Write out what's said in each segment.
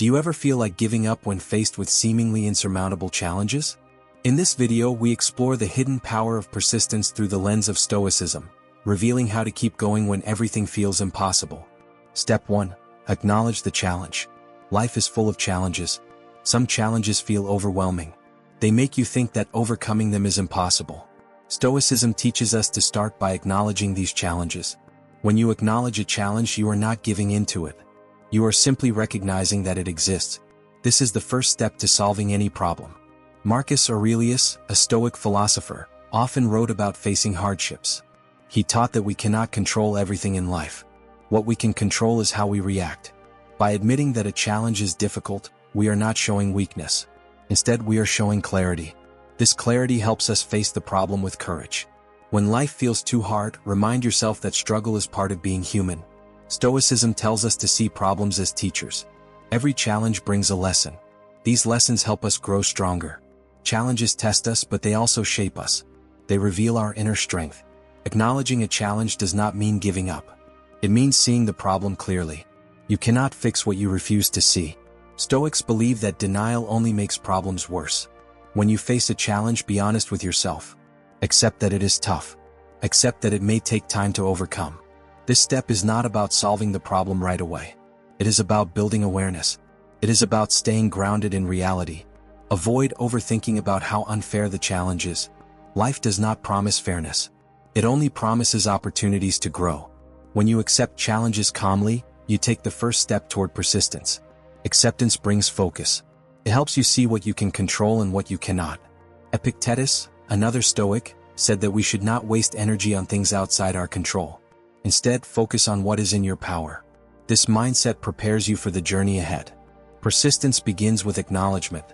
Do you ever feel like giving up when faced with seemingly insurmountable challenges? In this video, we explore the hidden power of persistence through the lens of Stoicism, revealing how to keep going when everything feels impossible. Step 1. Acknowledge the challenge. Life is full of challenges. Some challenges feel overwhelming. They make you think that overcoming them is impossible. Stoicism teaches us to start by acknowledging these challenges. When you acknowledge a challenge, you are not giving in to it. You are simply recognizing that it exists. This is the first step to solving any problem. Marcus Aurelius, a Stoic philosopher, often wrote about facing hardships. He taught that we cannot control everything in life. What we can control is how we react. By admitting that a challenge is difficult, we are not showing weakness. Instead, we are showing clarity. This clarity helps us face the problem with courage. When life feels too hard, remind yourself that struggle is part of being human. Stoicism tells us to see problems as teachers. Every challenge brings a lesson. These lessons help us grow stronger. Challenges test us, but they also shape us. They reveal our inner strength. Acknowledging a challenge does not mean giving up. It means seeing the problem clearly. You cannot fix what you refuse to see. Stoics believe that denial only makes problems worse. When you face a challenge, be honest with yourself. Accept that it is tough. Accept that it may take time to overcome. This step is not about solving the problem right away. It is about building awareness. It is about staying grounded in reality. Avoid overthinking about how unfair the challenge is. Life does not promise fairness. It only promises opportunities to grow. When you accept challenges calmly, you take the first step toward persistence. Acceptance brings focus. It helps you see what you can control and what you cannot. Epictetus, another Stoic, said that we should not waste energy on things outside our control. Instead, focus on what is in your power. This mindset prepares you for the journey ahead. Persistence begins with acknowledgement.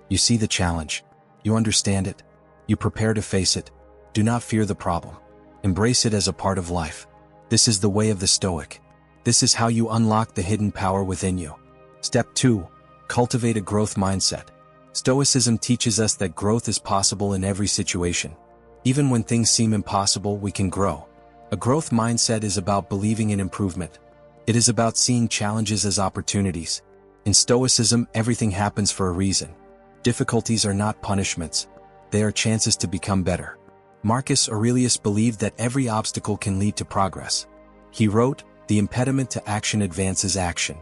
You see the challenge. You understand it. You prepare to face it. Do not fear the problem. Embrace it as a part of life. This is the way of the Stoic. This is how you unlock the hidden power within you. Step 2. Cultivate a growth mindset. Stoicism teaches us that growth is possible in every situation. Even when things seem impossible, we can grow. A growth mindset is about believing in improvement. It is about seeing challenges as opportunities. In Stoicism, everything happens for a reason. Difficulties are not punishments. They are chances to become better. Marcus Aurelius believed that every obstacle can lead to progress. He wrote, "The impediment to action advances action.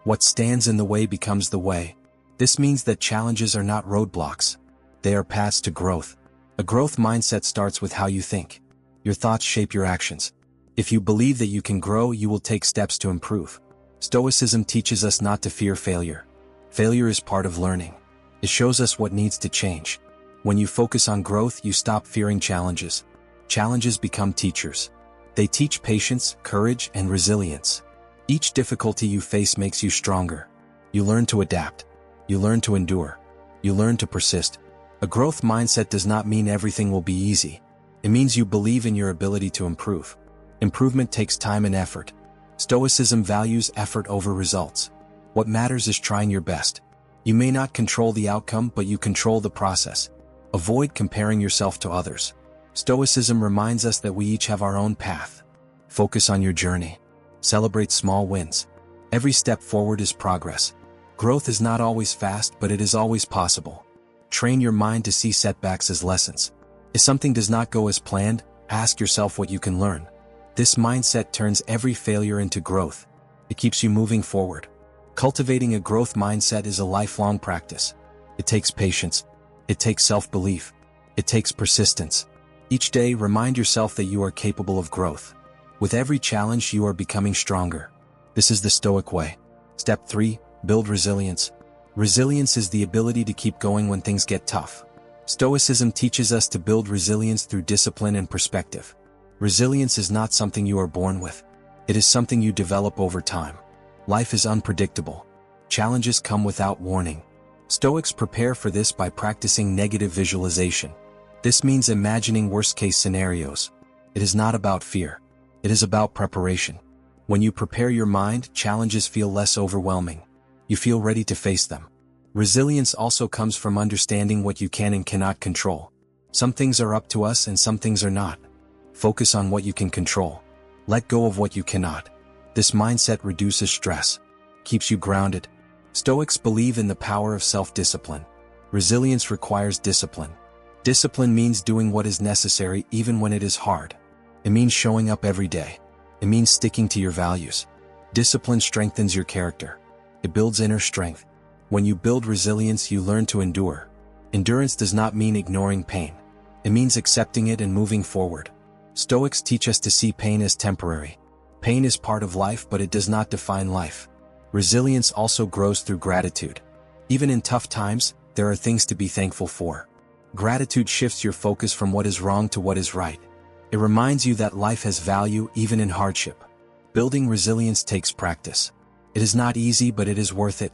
What stands in the way becomes the way." This means that challenges are not roadblocks. They are paths to growth. A growth mindset starts with how you think. Your thoughts shape your actions. If you believe that you can grow, you will take steps to improve. Stoicism teaches us not to fear failure. Failure is part of learning. It shows us what needs to change. When you focus on growth, you stop fearing challenges. Challenges become teachers. They teach patience, courage, and resilience. Each difficulty you face makes you stronger. You learn to adapt. You learn to endure. You learn to persist. A growth mindset does not mean everything will be easy. It means you believe in your ability to improve. Improvement takes time and effort. Stoicism values effort over results. What matters is trying your best. You may not control the outcome, but you control the process. Avoid comparing yourself to others. Stoicism reminds us that we each have our own path. Focus on your journey. Celebrate small wins. Every step forward is progress. Growth is not always fast, but it is always possible. Train your mind to see setbacks as lessons. If something does not go as planned, ask yourself what you can learn. This mindset turns every failure into growth. It keeps you moving forward. Cultivating a growth mindset is a lifelong practice. It takes patience. It takes self-belief. It takes persistence. Each day, remind yourself that you are capable of growth. With every challenge, you are becoming stronger. This is the Stoic way. Step 3. Build resilience. Resilience is the ability to keep going when things get tough. Stoicism teaches us to build resilience through discipline and perspective. Resilience is not something you are born with. It is something you develop over time. Life is unpredictable. Challenges come without warning. Stoics prepare for this by practicing negative visualization. This means imagining worst-case scenarios. It is not about fear. It is about preparation. When you prepare your mind, challenges feel less overwhelming. You feel ready to face them. Resilience also comes from understanding what you can and cannot control. Some things are up to us and some things are not. Focus on what you can control. Let go of what you cannot. This mindset reduces stress, keeps you grounded, Stoics believe in the power of self-discipline. Resilience requires discipline. Discipline means doing what is necessary even when it is hard. It means showing up every day. It means sticking to your values. Discipline strengthens your character. It builds inner strength. When you build resilience, you learn to endure. Endurance does not mean ignoring pain. It means accepting it and moving forward. Stoics teach us to see pain as temporary. Pain is part of life, but it does not define life. Resilience also grows through gratitude. Even in tough times, there are things to be thankful for. Gratitude shifts your focus from what is wrong to what is right. It reminds you that life has value even in hardship. Building resilience takes practice. It is not easy, but it is worth it.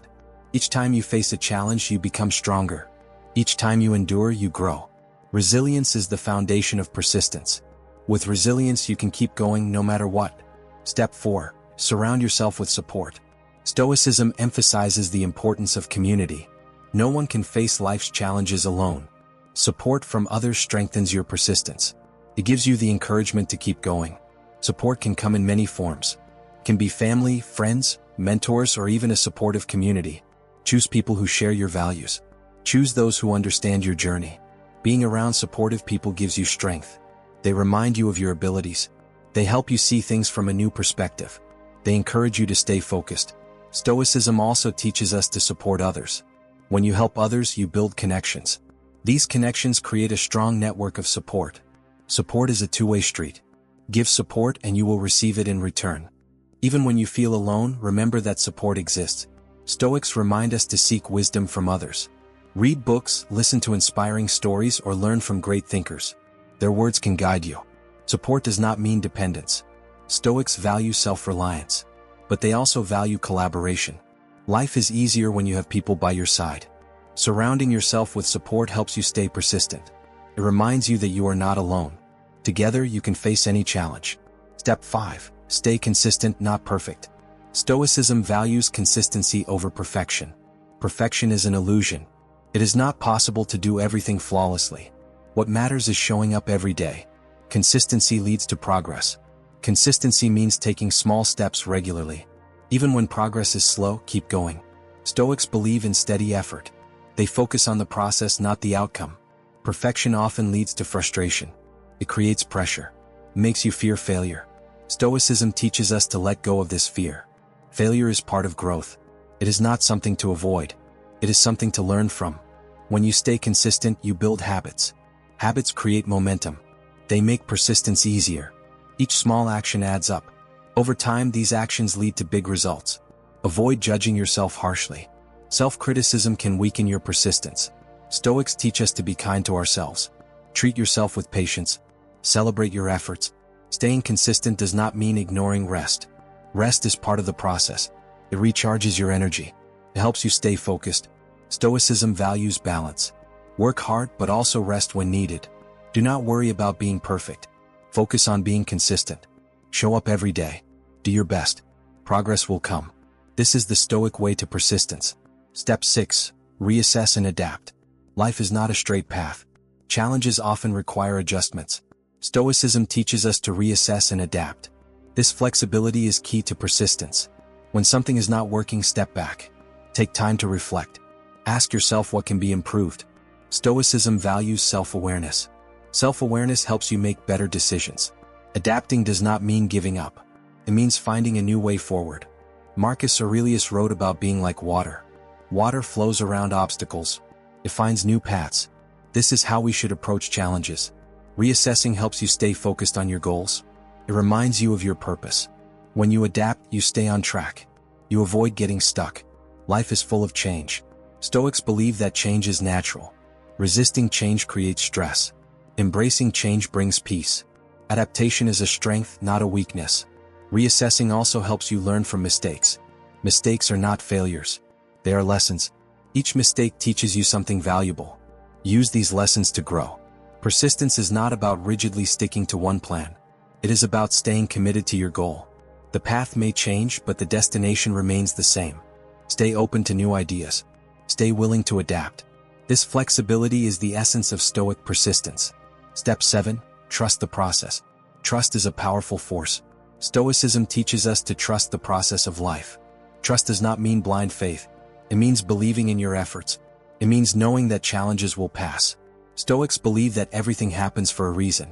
Each time you face a challenge, you become stronger. Each time you endure, you grow. Resilience is the foundation of persistence. With resilience, you can keep going no matter what. Step 4. Surround yourself with support. Stoicism emphasizes the importance of community. No one can face life's challenges alone. Support from others strengthens your persistence. It gives you the encouragement to keep going. Support can come in many forms. It can be family, friends, mentors, or even a supportive community. Choose people who share your values. Choose those who understand your journey. Being around supportive people gives you strength. They remind you of your abilities. They help you see things from a new perspective. They encourage you to stay focused. Stoicism also teaches us to support others. When you help others, you build connections. These connections create a strong network of support. Support is a two-way street. Give support and you will receive it in return. Even when you feel alone, remember that support exists. Stoics remind us to seek wisdom from others. Read books, listen to inspiring stories, or learn from great thinkers. Their words can guide you. Support does not mean dependence. Stoics value self-reliance. But they also value collaboration. Life is easier when you have people by your side. Surrounding yourself with support helps you stay persistent. It reminds you that you are not alone. Together, you can face any challenge. Step 5. Stay consistent, not perfect. Stoicism values consistency over perfection. Perfection is an illusion. It is not possible to do everything flawlessly. What matters is showing up every day. Consistency leads to progress. Consistency means taking small steps regularly. Even when progress is slow, keep going. Stoics believe in steady effort. They focus on the process, not the outcome. Perfection often leads to frustration. It creates pressure. It makes you fear failure. Stoicism teaches us to let go of this fear. Failure is part of growth. It is not something to avoid. It is something to learn from. When you stay consistent, you build habits. Habits create momentum. They make persistence easier. Each small action adds up. Over time, these actions lead to big results. Avoid judging yourself harshly. Self-criticism can weaken your persistence. Stoics teach us to be kind to ourselves. Treat yourself with patience. Celebrate your efforts. Staying consistent does not mean ignoring rest. Rest is part of the process. It recharges your energy. It helps you stay focused. Stoicism values balance. Work hard, but also rest when needed. Do not worry about being perfect. Focus on being consistent. Show up every day. Do your best. Progress will come. This is the Stoic way to persistence. Step 6. Reassess and adapt. Life is not a straight path. Challenges often require adjustments. Stoicism teaches us to reassess and adapt. This flexibility is key to persistence. When something is not working, step back. Take time to reflect. Ask yourself what can be improved. Stoicism values self-awareness. Self-awareness helps you make better decisions. Adapting does not mean giving up. It means finding a new way forward. Marcus Aurelius wrote about being like water. Water flows around obstacles. It finds new paths. This is how we should approach challenges. Reassessing helps you stay focused on your goals. It reminds you of your purpose. When you adapt, you stay on track. You avoid getting stuck. Life is full of change. Stoics believe that change is natural. Resisting change creates stress. Embracing change brings peace. Adaptation is a strength, not a weakness. Reassessing also helps you learn from mistakes. Mistakes are not failures. They are lessons. Each mistake teaches you something valuable. Use these lessons to grow. Persistence is not about rigidly sticking to one plan. It is about staying committed to your goal. The path may change, but the destination remains the same. Stay open to new ideas. Stay willing to adapt. This flexibility is the essence of Stoic persistence. Step 7. Trust the process. Trust is a powerful force. Stoicism teaches us to trust the process of life. Trust does not mean blind faith. It means believing in your efforts. It means knowing that challenges will pass. Stoics believe that everything happens for a reason.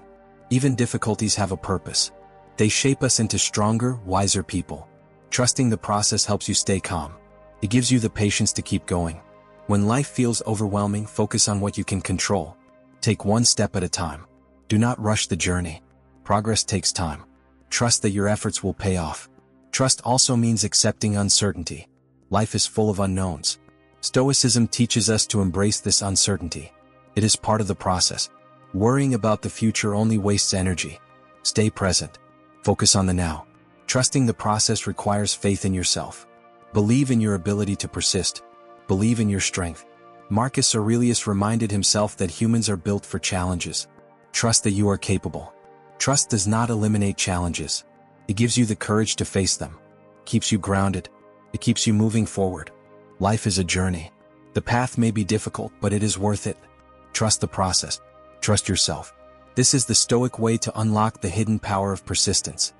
Even difficulties have a purpose. They shape us into stronger, wiser people. Trusting the process helps you stay calm. It gives you the patience to keep going. When life feels overwhelming, focus on what you can control. Take one step at a time. Do not rush the journey. Progress takes time. Trust that your efforts will pay off. Trust also means accepting uncertainty. Life is full of unknowns. Stoicism teaches us to embrace this uncertainty. It is part of the process. Worrying about the future only wastes energy. Stay present. Focus on the now. Trusting the process requires faith in yourself. Believe in your ability to persist. Believe in your strength. Marcus Aurelius reminded himself that humans are built for challenges. Trust that you are capable. Trust does not eliminate challenges. It gives you the courage to face them. Keeps you grounded. It keeps you moving forward. Life is a journey. The path may be difficult, but it is worth it. Trust the process. Trust yourself. This is the Stoic way to unlock the hidden power of persistence.